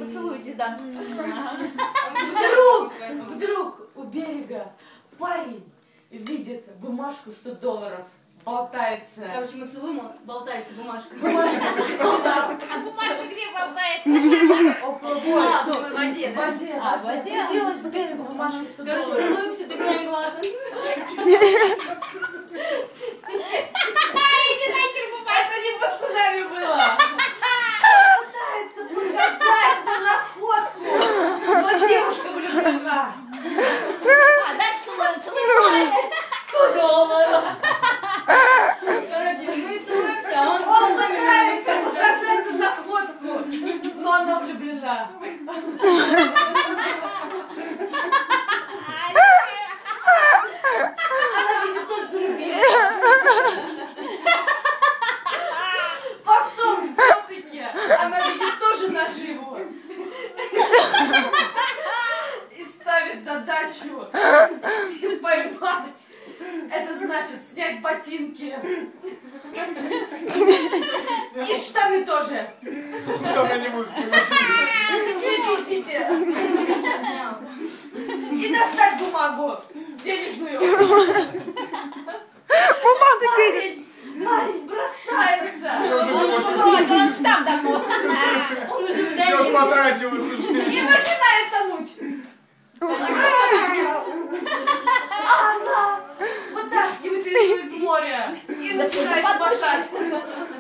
Поцелуйтесь, да. Вдруг у берега парень видит бумажку $100, болтается. Короче, мы целуем, он болтается бумажка. А бумажка где болтается? Около В воде. В воде. А, в воде? Делась с берега бумажка $100. Короче, целуемся, тыкаем глазом. Это не по сценарию было. Пытается показать на находку, но девушка влюблена. А, дальше целуем, целуем. $100. Короче, мы целуемся, а он Пытается показать на находку, но она влюблена. Она видит только любимого. Потом все-таки она видит тоже наживу. И ставит задачу поймать. Это значит снять ботинки. И штаны тоже. Штаны не будут снимать. Видите? И достать бумагу денежную. Бумагу денежную. Парень бросается. Я уже думал, что Он же там давно. Он уже я вдали. уж потратил их И уже. начинает тонуть. А она вытаскивает ее из моря и начинает спасать.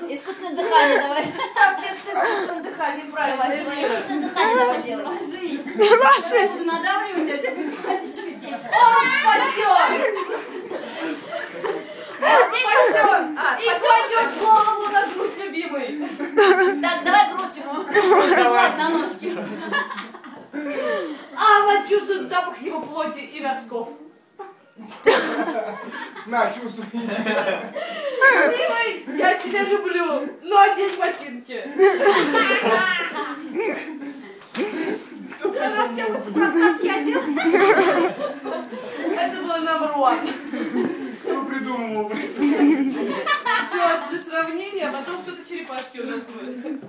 Искусственное дыхание давай. Соответственно, искусственным дыханием Давай, правильно. давай, искусственное дыхание давай делай. Ложись. Надавливать, а у тебя потечка течет. Он спасет! Он спасет! А, И кладет голову на грудь любимой. Так, давай грудь ему. На ножки. А она чувствует запах его плоти и носков. На, чувствуйте. Милый, я тебя люблю, но одень ботинки. Раз все проставки одел. Это было номер один. Кто придумал? Все, для сравнения, а потом кто-то черепашки у нас будет.